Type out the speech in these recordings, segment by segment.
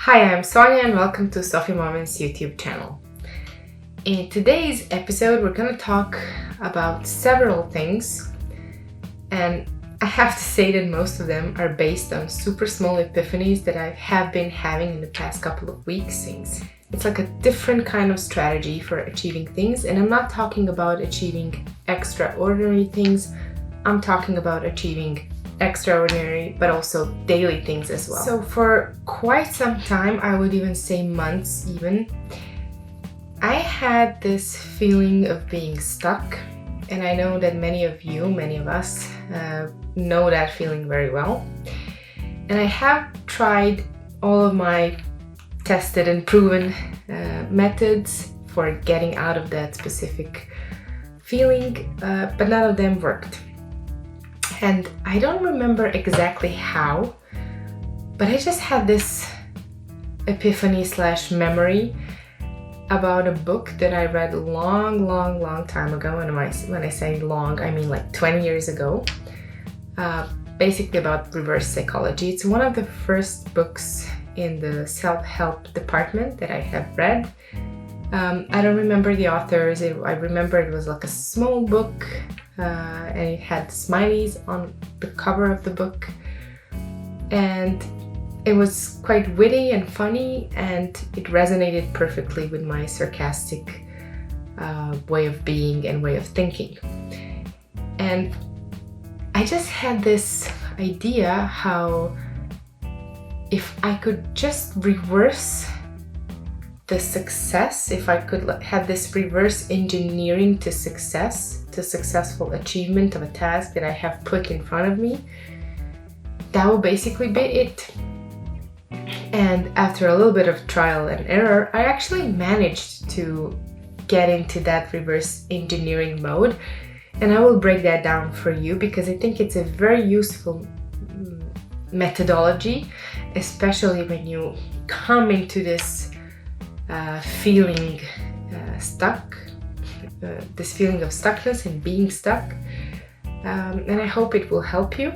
Hi, I'm Sonia and welcome to Sophie Moments YouTube channel. In today's episode, we're going to talk about several things, and I have to say that most of them are based on super small epiphanies that I have been having in the past couple of weeks. It's like a different kind of strategy for achieving things, and I'm not talking about achieving extraordinary things. I'm talking about achieving extraordinary but also daily things as well. So for quite some time, I would even say months even, I had this feeling of being stuck, and I know that many of us know that feeling very well. And I have tried all of my tested and proven methods for getting out of that specific feeling, but none of them worked. And I don't remember exactly how, but I just had this epiphany / memory about a book that I read a long time ago. And when I say long, I mean like 20 years ago, basically about reverse psychology. It's one of the first books in the self-help department that I have read. I don't remember the authors. I remember it was like a small book, and it had smileys on the cover of the book, and it was quite witty and funny, and it resonated perfectly with my sarcastic way of being and way of thinking. And I just had this idea how if I could just reverse the success, if I could have this reverse engineering to success, to successful achievement of a task that I have put in front of me, that will basically be it. And after a little bit of trial and error, I actually managed to get into that reverse engineering mode. And I will break that down for you because I think it's a very useful methodology, especially when you come into this feeling stuck, this feeling of stuckness and being stuck, and I hope it will help you.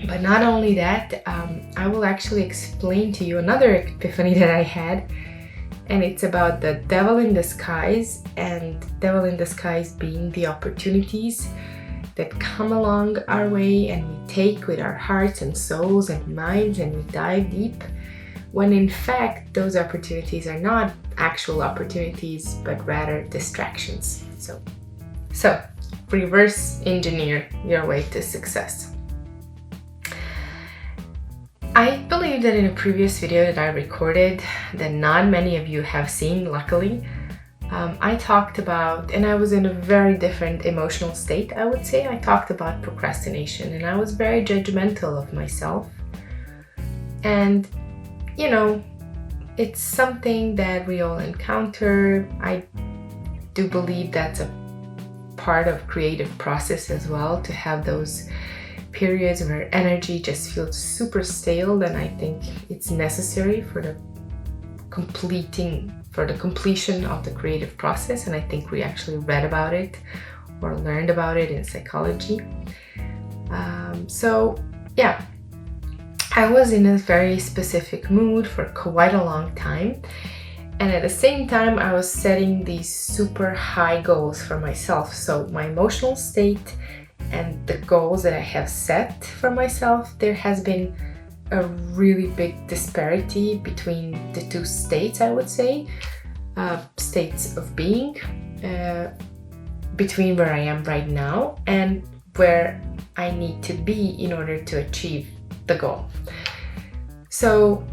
But not only that, I will actually explain to you another epiphany that I had, and it's about the devil in disguise, and devil in disguise being the opportunities that come along our way and we take with our hearts and souls and minds, and we dive deep, when in fact those opportunities are not actual opportunities but rather distractions. So reverse engineer your way to success. I believe that in a previous video that I recorded that not many of you have seen, luckily, I talked about, and I was in a very different emotional state, I would say. I talked about procrastination, and I was very judgmental of myself. And you know, it's something that we all encounter. I do believe that's a part of creative process as well, to have those periods where energy just feels super stale, and I think it's necessary for the completion of the creative process. And I think we actually read about it or learned about it in psychology. So yeah, I was in a very specific mood for quite a long time, and at the same time I was setting these super high goals for myself. So my emotional state and the goals that I have set for myself, there has been a really big disparity between the two states, I would say, states of being, between where I am right now and where I need to be in order to achieve the goal. So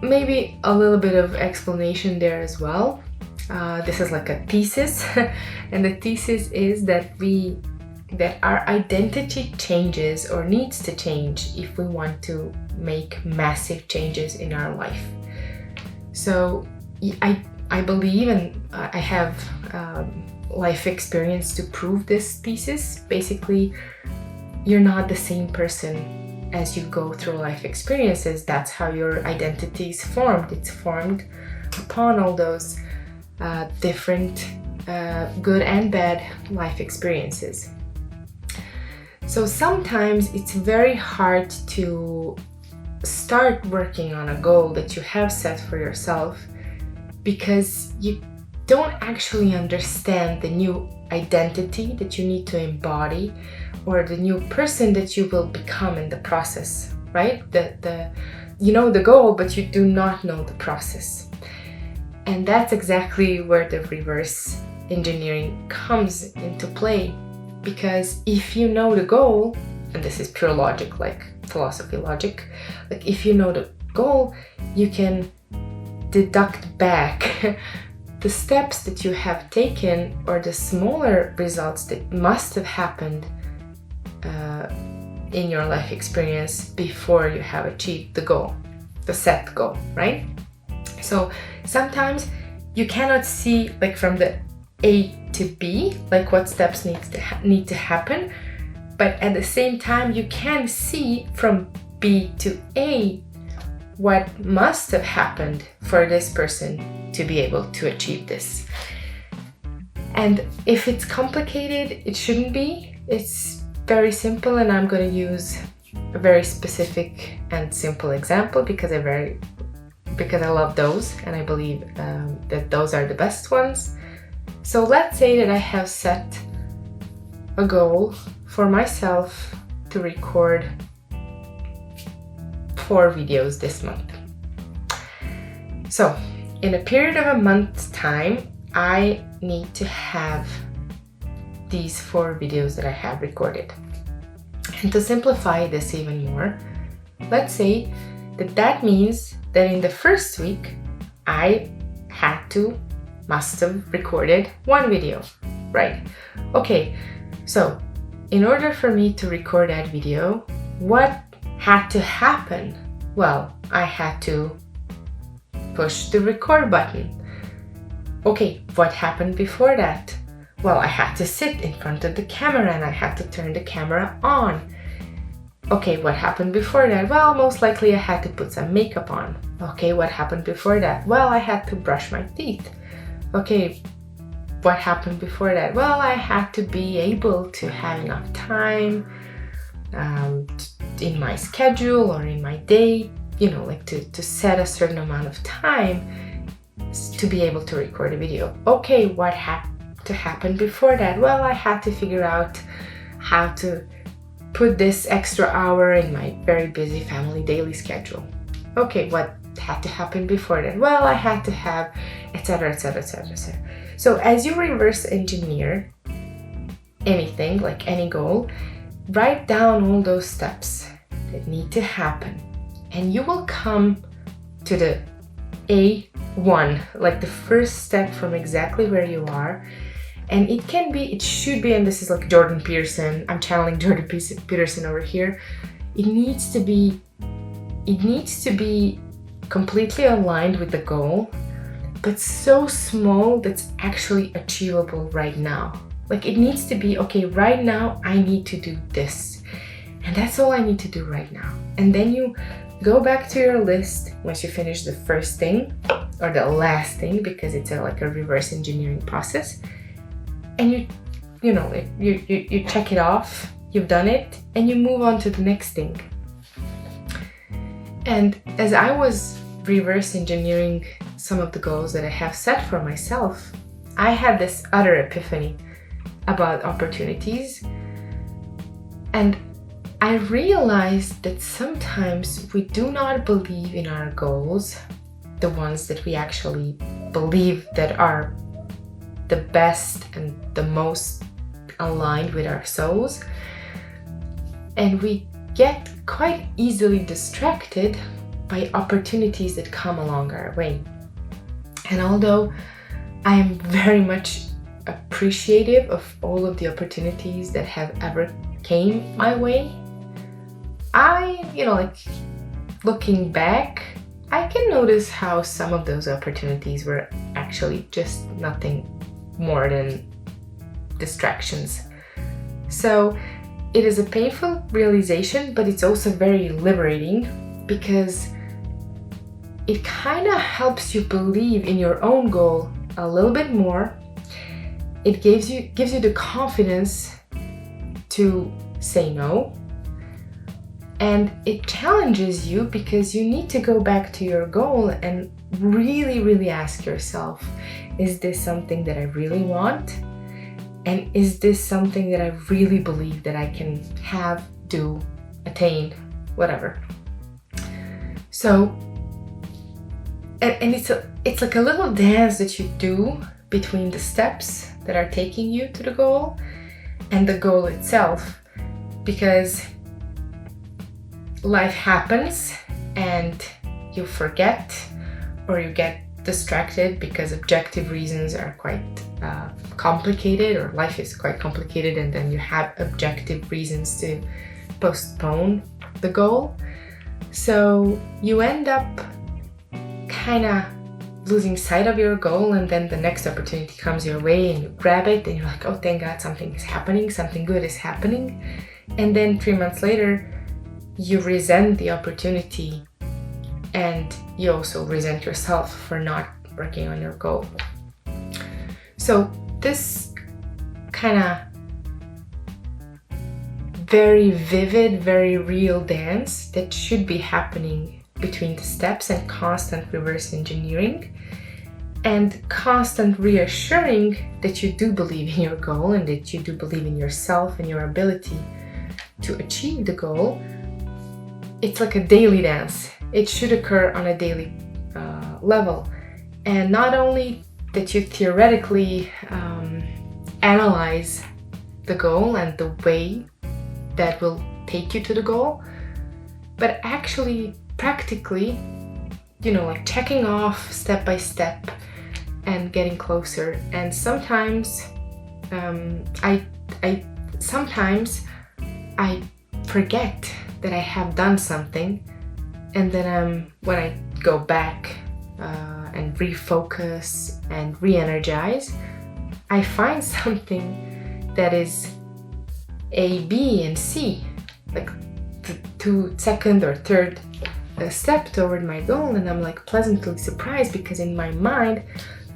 maybe a little bit of explanation there as well. This is like a thesis, and the thesis is that our identity changes or needs to change if we want to make massive changes in our life. So I believe, and I have life experience to prove this thesis. Basically, you're not the same person as you go through life experiences. That's how your identity is formed. It's formed upon all those different good and bad life experiences. So sometimes it's very hard to start working on a goal that you have set for yourself because you don't actually understand the new identity that you need to embody or the new person that you will become in the process, right? You know the goal, but you do not know the process. And that's exactly where the reverse engineering comes into play. Because if you know the goal, and this is pure logic, like philosophy logic, like if you know the goal, you can deduct back the steps that you have taken or the smaller results that must have happened in your life experience before you have achieved the goal, the set goal, right? So sometimes you cannot see like from the A to B, like what steps need to happen, but at the same time you can see from B to A what must have happened for this person to be able to achieve this. And if it's complicated, it shouldn't be. It's very simple, and I'm going to use a very specific and simple example because I love those, and I believe that those are the best ones. So let's say that I have set a goal for myself to record 4 videos this month. So in a period of a month's time, I need to have these 4 videos that I have recorded. And to simplify this even more, let's say that means that in the first week I must have recorded 1 video, right? Okay, so in order for me to record that video, what had to happen? Well, I had to push the record button. Okay, what happened before that? Well, I had to sit in front of the camera and I had to turn the camera on. Okay, what happened before that? Well, most likely I had to put some makeup on. Okay, what happened before that? Well, I had to brush my teeth. Okay, what happened before that? Well, I had to be able to have enough time in my schedule or in my day, like to set a certain amount of time to be able to record a video. Okay, what had to happen before that? Well, I had to figure out how to put this extra hour in my very busy family daily schedule. Okay, what had to happen before that? Well, I had to have etc, etc, etc, etc. So as you reverse engineer anything, like any goal, write down all those steps that need to happen, and you will come to the A1, like the first step from exactly where you are. And it should be, and this is like Jordan Peterson, I'm channeling Jordan Peterson over here. It needs to be completely aligned with the goal, but so small that's actually achievable right now. Like it needs to be, okay, right now I need to do this. And that's all I need to do right now. And then you go back to your list once you finish the first thing or the last thing, because it's like a reverse engineering process. And you check it off, you've done it, and you move on to the next thing. And as I was reverse engineering some of the goals that I have set for myself, I had this other epiphany about opportunities. And I realized that sometimes we do not believe in our goals, the ones that we actually believe that are the best and the most aligned with our souls. And we get quite easily distracted by opportunities that come along our way. And although I am very much appreciative of all of the opportunities that have ever came my way, looking back, I can notice how some of those opportunities were actually just nothing more than distractions. So it is a painful realization, but it's also very liberating because it kind of helps you believe in your own goal a little bit more. It gives you the confidence to say no. And it challenges you because you need to go back to your goal and really, really ask yourself, is this something that I really want? And is this something that I really believe that I can have, do, attain, whatever? So, and it's like a little dance that you do between the steps that are taking you to the goal and the goal itself, because life happens and you forget or you get distracted because objective reasons are quite complicated, or life is quite complicated, and then you have objective reasons to postpone the goal. So you end up kind of losing sight of your goal, and then the next opportunity comes your way and you grab it and you're like, oh, thank God, something is happening, something good is happening. And then 3 months later, you resent the opportunity, and you also resent yourself for not working on your goal. So this kind of very vivid, very real dance that should be happening between the steps and constant reverse engineering and constant reassuring that you do believe in your goal and that you do believe in yourself and your ability to achieve the goal. It's like a daily dance. It should occur on a daily level. And not only that you theoretically analyze the goal and the way that will take you to the goal, but actually practically, like checking off step by step and getting closer. And sometimes I forget that I have done something, and then when I go back and refocus and re-energize, I find something that is A, B, and C, like the second or third step toward my goal, and I'm like pleasantly surprised because in my mind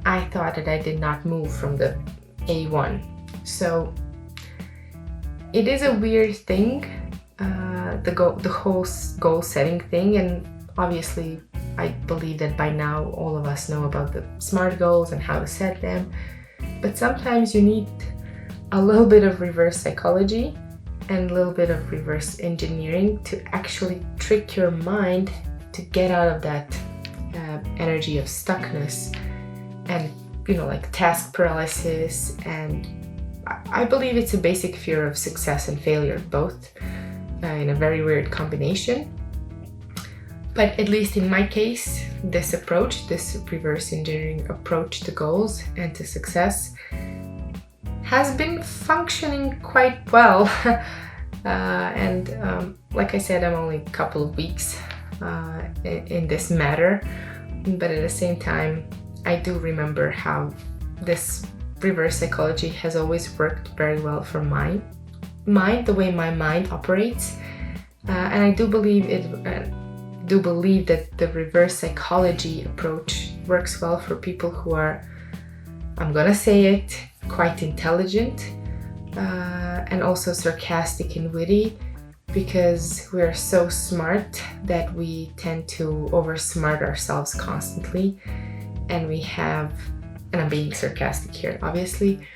I thought that I did not move from the A1. So it is a weird thing, the whole goal setting thing, and obviously I believe that by now all of us know about the SMART goals and how to set them, but sometimes you need a little bit of reverse psychology and a little bit of reverse engineering to actually trick your mind to get out of that energy of stuckness and like task paralysis. And I believe it's a basic fear of success and failure, both in a very weird combination. But at least in my case, this reverse engineering approach to goals and to success has been functioning quite well. And like I said, I'm only a couple of weeks in this matter, but at the same time, I do remember how this reverse psychology has always worked very well for my mind, the way my mind operates, and I do believe that the reverse psychology approach works well for people who are, I'm gonna say it, quite intelligent and also sarcastic and witty, because we're so smart that we tend to oversmart ourselves constantly, and we have, and I'm being sarcastic here obviously,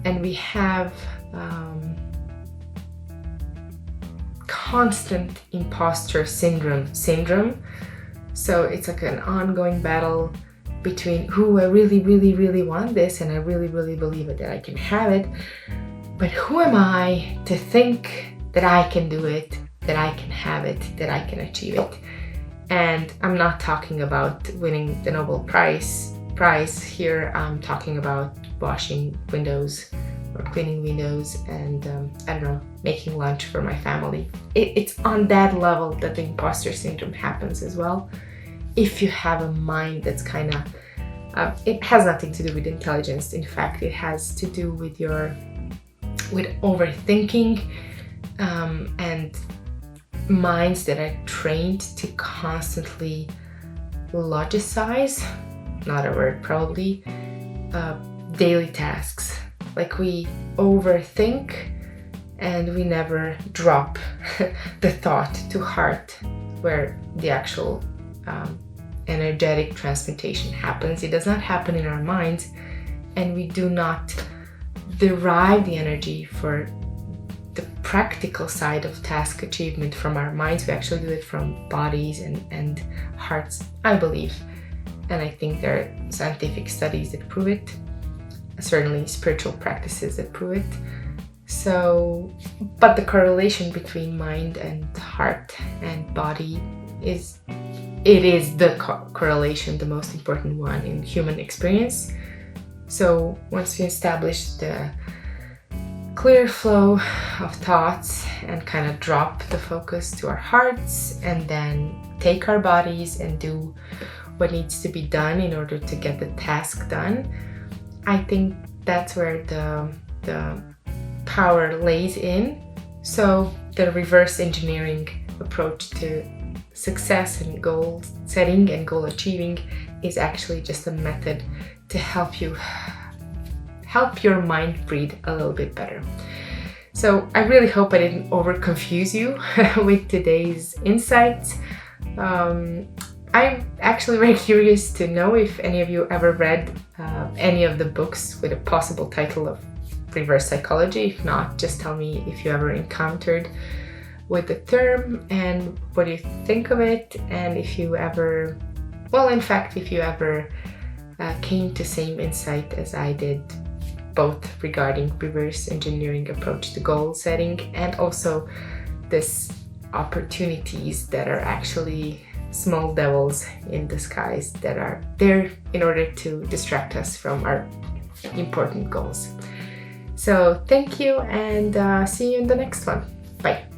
and we have constant imposter syndrome. So it's like an ongoing battle between I really, really, really want this, and I really, really believe it, that I can have it, but who am I to think that I can do it, that I can have it, that I can achieve it? And I'm not talking about winning the Nobel Prize here. I'm talking about washing windows or cleaning windows and I don't know, making lunch for my family. It's on that level that the imposter syndrome happens as well. If you have a mind that's kind of, it has nothing to do with intelligence. In fact, it has to do with overthinking and minds that are trained to constantly logicize, not a word probably, daily tasks. Like we overthink and we never drop the thought to heart, where the actual energetic transmutation happens. It does not happen in our minds, and we do not derive the energy for the practical side of task achievement from our minds. We actually do it from bodies and hearts, I believe. And I think there are scientific studies that prove it, certainly spiritual practices that prove it. So, but the correlation between mind and heart and body is the correlation, the most important one in human experience. So once we establish the clear flow of thoughts and kind of drop the focus to our hearts, and then take our bodies and do what needs to be done in order to get the task done, I think that's where the power lays in. So the reverse engineering approach to success and goal setting and goal achieving is actually just a method to help your mind breathe a little bit better. So I really hope I didn't over confuse you with today's insights. I'm actually very curious to know if any of you ever read any of the books with a possible title of reverse psychology. If not, just tell me if you ever encountered with the term and what do you think of it, and if you ever came to same insight as I did, both regarding reverse engineering approach to goal setting and also this opportunities that are actually small devils in disguise that are there in order to distract us from our important goals. So thank you, and see you in the next one. Bye.